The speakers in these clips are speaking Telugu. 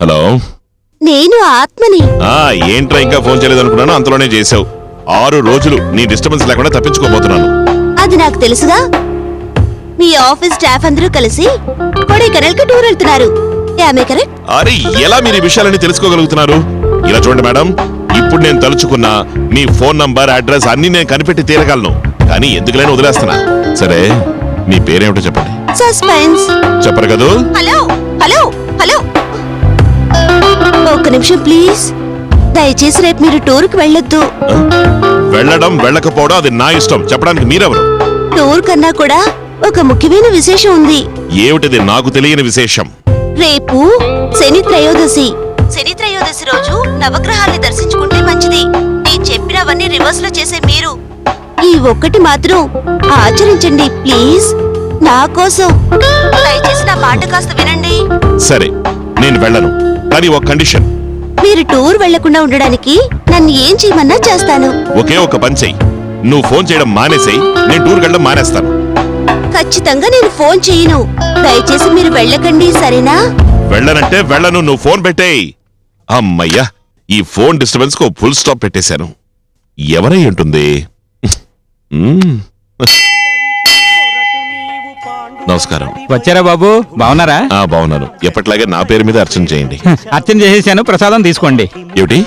హలో, నేను ఆత్మని. ఏంట్రా ఇంకా ఫోన్ చేయలేదనుకున్నాను, అంతలోనే చేసావు. 6 రోజులు నీ డిస్టర్బెన్స్ లేకుండా తప్పించుకోబోతున్నాను. అది నాకు తెలుసుగా. మీ ఆఫీస్ స్టాఫ్ అందరూ కలిసి కొడైకెనాల్ కి టూర్ వెళ్తున్నారు. కరెక్ట్? అరే, ఎలా మీరు ఈ విషయాలన్నీ తెలుసుకోగలుగుతున్నారు? ఇలా చూడండి మేడం, ఇప్పుడు నేను తలుచుకున్నా మీ ఫోన్ నంబర్, అడ్రస్ అన్ని నేను కనిపెట్టి తీరగలను. కానీ ఎందుకులేని వదిలేస్తున్నా. సరే, మీ పేరేమిటో చెప్పండి. సస్పెన్స్. చెప్పరు కదూ? హలో హలో హలో, ఒక్క నిమిషం ప్లీజ్. దయచేసి రేపు మీరు టూర్ కి వెళ్ళొద్దు. వెళ్ళడం వెళ్ళకపోవడం అది నా ఇష్టం. చెప్పడానికి మీరెవరు? టూర్ కన్నా కూడా ఒక ముఖ్యమైన విశేషం ఉంది. ఏమిటిది నాకు తెలియని విశేషం? రేపు శని త్రయోదశి. శని త్రయోదశి రోజు నవగ్రహాల్ని దర్శించుకుంటే మంచిది. నేను చెప్పినవన్నీ రివర్స్ లో చేసే మీరు ఈ ఒక్కటి మాత్రం ఆచరించండి ప్లీజ్. నా కోసం దయచేసి నా మాట కాస్త వినండి. సరే, నేను వెళ్ళను, కానీ ఒక కండిషన్. మీరు టూర్ వెళ్లకుండా ఉండడానికి నన్ను ఏం చేయమన్నా చేస్తాను. ఒకే ఒక పని చెయ్యి. నువ్వు ఫోన్ చేయడం మానేసేయి, నేను టూర్ వెళ్ళడం మానేస్తాను. ఖచ్చితంగా నేను ఫోన్ చేయను. దయచేసి మీరు వెళ్ళకండి, సరేనా? వెళ్ళనంటే వెళ్ళను, నువ్వు ఫోన్ పెట్టేయి. అమ్మయ్యా, ఈ ఫోన్ డిస్టర్బెన్స్ కు ఫుల్ స్టాప్ పెట్టేశాను. ఎవరై ఉంటుంది? నమస్కారం. వచ్చారా బాబు, బాగున్నారా? బాగున్నాను. ఎప్పటిలాగే నా పేరు మీద అర్చన చేయండి. అర్చన చేసేసాను, ప్రసాదం తీసుకోండి. ఏమిటి?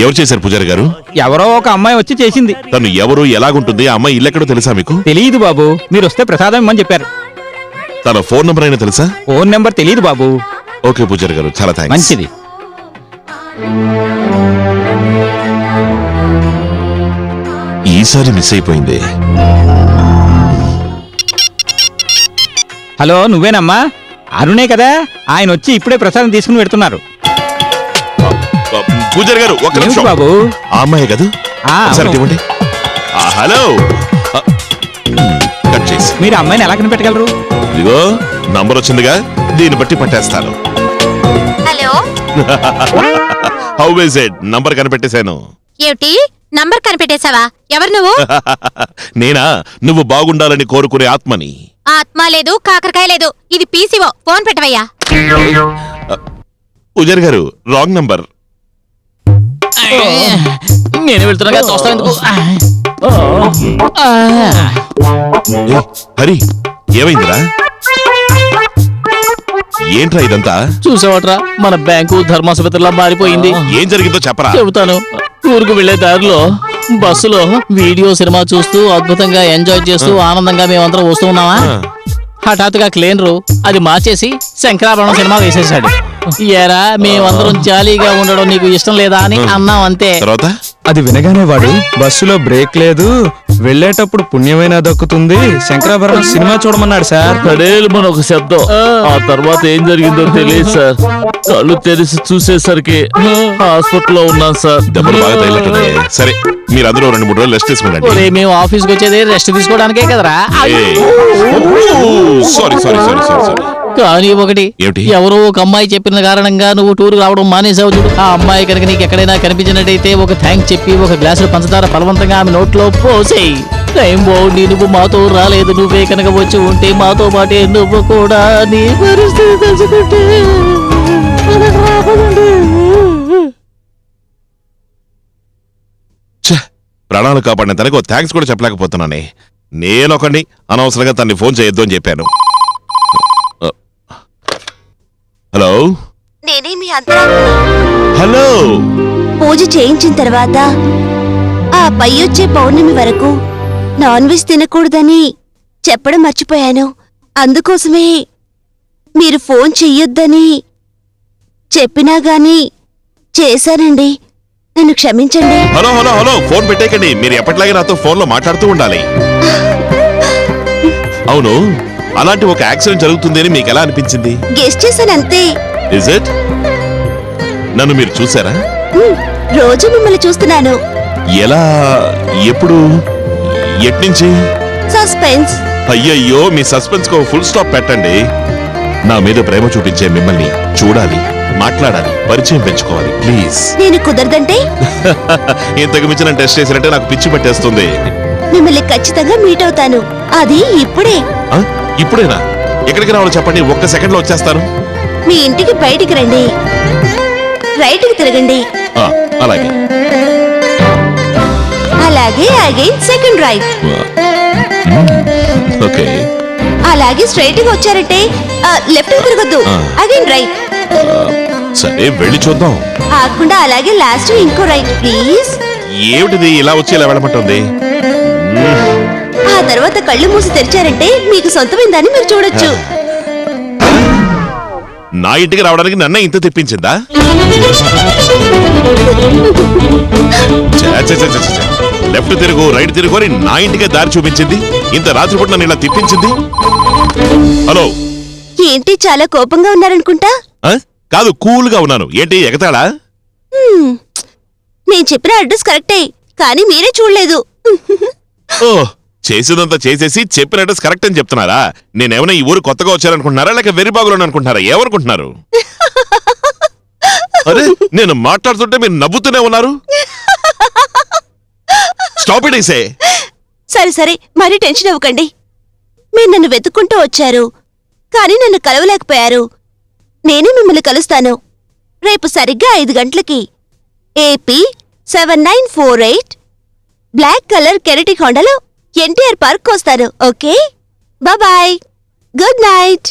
ఎవరు చేశారు పూజారి గారు? ఎవరో ఒక అమ్మాయి వచ్చి చేసింది. తను ఎవరు, ఎలాగుంటుంది, ఆ అమ్మాయి ఇల్లెక్కడో తెలుసా మీకు? తెలియదు బాబు, మీరు వస్తే ప్రసాదం ఇమ్మని చెప్పారు. తన ఫోన్ నంబర్ అయినా తెలుసా? ఫోన్ నెంబర్ తెలియదు బాబు. ఓకే పూజారి గారు, చాలా థాంక్స్. మంచిది. ఈసారి మిస్ అయిపోయింది. హలో, నువ్వేనమ్మా? అరుణే కదా, ఆయన వచ్చి ఇప్పుడే ప్రసాదం తీసుకుని పెడుతున్నారు. పూజారి గారు ఒక్క నిమిషం బాబు. ఆ అమ్మాయి కదా? సరే ఇవ్వండి. హలో, కట్ చేసి మీరు అమ్మాయిని ఎలా కనిపెట్టగలరు? ఇదిగో నంబర్ వచ్చిందిగా, దీన్ని బట్టి పట్టేస్తాను. Hello, how is it? Number కనిపెట్టేశాను. ఏమిటి నంబర్ కనిపెట్టేశావా? ఎవరు నువ్వు? నేనా? నువ్వు బాగుండాలని కోరుకునే ఆత్మని. ఆత్మ లేదు, కాకరకాయ లేదు, ఇది పీసీఓ. ఫోన్ పెట్టవయ్యా. పూజారి గారు, రాంగ్ నంబర్. నేను వెళ్తున్నా తోస్తా ఎందుకు? హరి, ఏమైందిరా? ఏంట్రా ఇదంతా? చూసావట్రా, మన బ్యాంకు ధర్మాసుపత్రిలా మారిపోయింది. ఏం జరిగిందో చెప్పరా. చెబుతాను. ఊరుకు వెళ్లే దారిలో బస్సులో వీడియో సినిమా చూస్తూ అద్భుతంగా ఎంజాయ్ చేస్తూ ఆనందంగా మేమందరం వస్తూ ఉన్నామా, హఠాత్తుగా క్లీనరు అది మార్చేసి శంకరాభరణం సినిమా వేసేసాడు. ఏరా, మేమందరం జాలీగా ఉండడం నీకు ఇష్టం లేదా అని అన్నాం, అంతే. తర్వాత అది వినగానే వాడు, బస్సులో బ్రేక్ లేదు, వెళ్ళేటప్పుడు పుణ్యమైన దక్కుతుంది, శంకరాభరణం సినిమా చూడమన్నాడు సార్. మన ఒక శబ్దం. ఆ తర్వాత ఏం జరిగిందో తెలియదు సార్. కళ్ళు తెరిచి చూసేసరికి హాస్పిటల్లో ఉన్నాను సార్. దెబ్బలు బాగా తగిలినట్టున్నాయి. సరే, మీరందరూ 2-3 రోజులు రెస్ట్ తీసుకోండి. మేము ఆఫీస్కి వచ్చేది రెస్ట్ తీసుకోవడానికే కదరా. Sorry sorry sorry sorry sorry. కానీ ఒకటి, ఎవరో ఒక అమ్మాయి చెప్పిన కారణంగా నువ్వు టూర్ రావడం మానేసావు చూడు. ఆ అమ్మాయి కనుక నీకు ఎక్కడైనా కనిపించినట్టయితే ఒక థ్యాంక్స్ చెప్పి ఒక గ్లాసు పంచదార బలవంతంగా ఆమె నోట్లో పోసేయి. టైం బాగుండి నువ్వు మాతో రాలేదు, నువ్వే కనుక వచ్చి ఉంటే మాతో పాటే నువ్వు కూడా నీ పరిస్థితి తెలుసుకుంటే ప్రాణాలు కాపాడిన తనకు థ్యాంక్స్ కూడా చెప్పలేకపోతున్నానే. నేనొకండి అనవసరంగా తన్ని ఫోన్ చేయొద్దు అని చెప్పాను. హలో, నేనే మీ అంతరాత్మ. హలో. పూజ చేయించిన తర్వాత ఆ పై వచ్చే పౌర్ణమి వరకు నాన్ వెజ్ తినకూడదని చెప్పడం మర్చిపోయాను. అందుకోసమే మీరు ఫోన్ చెయ్యొద్దని చెప్పినా గాని చేశానండి. నన్ను క్షమించండి. హలో హలో హలో, ఫోన్ పెట్టేకండి. మీరు ఎప్పటిలాగే నాతో ఫోన్ లో మాట్లాడుతూ ఉండాలి. అవును, అలాంటి ఒక యాక్సిడెంట్ జరుగుతుంది అని మీకు ఎలా అనిపించింది? గెస్ట్ చేశానంతే. Is it? నన్ను మీరు చూసారా? రోజు మిమ్మల్ని చూస్తున్నాను. ఎలా? ఎప్పుడు? ఎట్నుంచి? సస్పెన్స్. అయ్యయ్యో, మీ సస్పెన్స్ కు ఫుల్ స్టాప్ పెట్టండి. నా మీద ప్రేమ చూపించే మిమ్మల్ని చూడాలి, మాట్లాడాలి, పరిచయం పెంచుకోవాలి ప్లీజ్. నేను కుదరదంటే? ఇంతకు మించిన టెస్ట్ చేసినట్టే నాకు పిచ్చి పట్టేస్తుంది. మిమ్మల్ని ఖచ్చితంగా మీట్ అవుతాను. అది ఇప్పుడే. ఇప్పుడేనా? ఎక్కడికి రావాలో చెప్పండి, ఒక్క సెకండ్ లో వచ్చేస్తాను. మీ ఇంటికి బయటికి రండి, రైట్ కి తిరగండి, ఆ, అలాగే. అలాగే అగైన్ సెకండ్ రైట్, ఓకే. అలాగే స్ట్రైట్ గా వచ్చారంటే లెఫ్ట్ కి తిరగొద్దు, అగైన్ రైట్. సరే వెళ్ళి చూద్దాం. కాకుండా అలాగే లాస్ట్ ఇంకో రైట్ ప్లీజ్. ఏమిటిది ఇలా వచ్చి ఇలా వెళ్ళమంటుంది? ఆ తర్వాత కళ్ళు మూసి తెరిచారంటే మీకు సొంతమైందని మీరు చూడొచ్చు. నా ఇంటికి రావడానికి నన్నే ఇంత తెప్పించిందా? లెఫ్ట్ తిరుగు రైట్ తిరుగు అని నా ఇంటికే దారి చూపించింది. ఇంత రాత్రిపూట నన్ను ఇలా తిప్పించింది. హలో, ఏంటి చాలా కోపంగా ఉన్నారనుకుంటా? ఆ? కాదు, కూల్ గా ఉన్నాను. ఏంటి ఎగతాడా? నేను చెప్పిన అడ్రస్ కరెక్టే, కానీ మీరే చూడలేదు. ఓ, చేసేదంతా చేసేసి చెప్పిన అడ్రస్ కరెక్ట్ అని చెప్తున్నారా? నేనేమైనా ఈ ఊరు కొత్తగా వచ్చారనుకుంటున్నారా, లేక వెరీ బాగులో అనుకుంటున్నారా? ఏమనుకుంటున్నారు? అరే, నేను మాట్లాడుతుంటే మీరు నవ్వుతూనే ఉన్నారు. స్టాప్ ఇట్ ఐసే. సరే సరే, మరీ టెన్షన్ అవ్వకండి. మీరు నన్ను వెతుక్కుంటూ వచ్చారు, కానీ నన్ను కలవలేకపోయారు. నేనే మిమ్మల్ని కలుస్తాను రేపు సరిగ్గా 5 గంటలకి. AP 7948 బ్లాక్ కలర్ కెనటిక్ హోండాలో ఎన్టీఆర్ పార్క్ వస్తాను. Okay, bye, good night.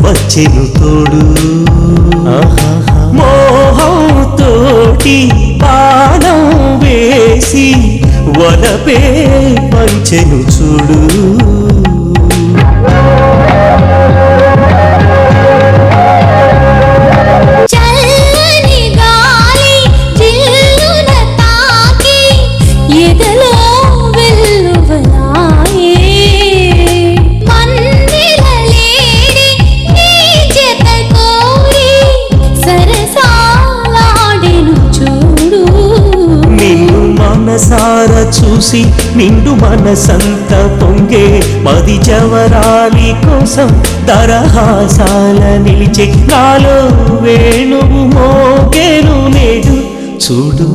వచ్చెను తోడు మోహం తోటి బాణం వేసి వలపే పంచెను చూడు. మనసారా చూసి నిండు మనసంత పొంగే మది జవరాలి కోసం దరహాసాల నిలిచే నాలో వేణువు మోగేను నేడు చూడు.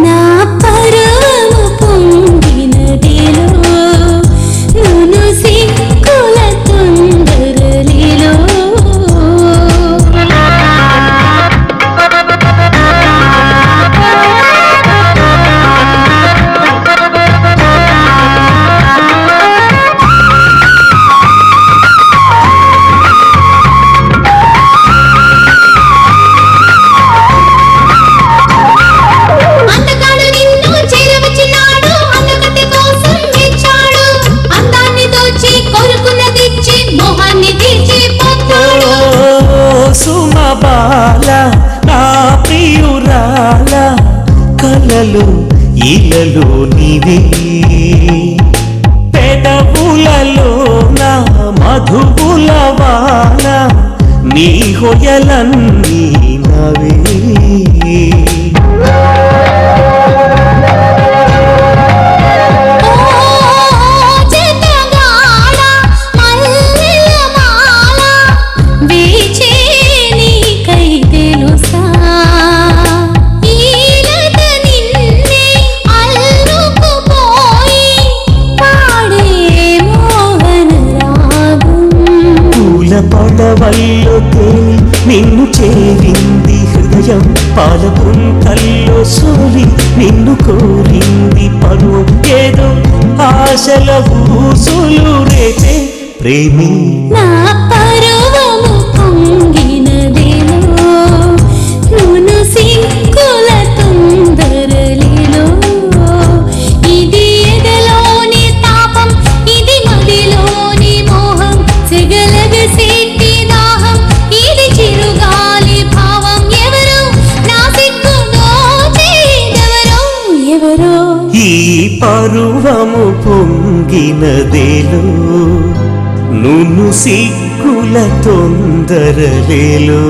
నా పరమ పొంగినదిలో నును సిక్కుల తొందరలిలో అందగాడు నిన్ను చేరవచ్చినాడు, అందగత్తె కోసం తెచ్చాడు. కలలో ఇలలో నీవే పెదవులలో నా మధువుల వాన నీ హొయలన్నీ నవే పడవల్లో తేలి నిన్ను చేరింది హృదయం పాలపుంతల్లో సోలి నిన్ను కోరింది పరు ఏదో ఆశల ఊసులు రేపే ప్రేమి నా పరువము పొంగినదేలో నును సిక్కుల తొందరలిలో ఇది ఎదలోని తాపం ఇది మదిలోని మోహం సెగలగసేటి దాహం ఇది చిరుగాలి భావం ఎవరో నా సిగ్గు దోచేదెవరో ఎవరో ఈ పరువము పొంగినదేలో నును సిగ్గుల తొందరలేలో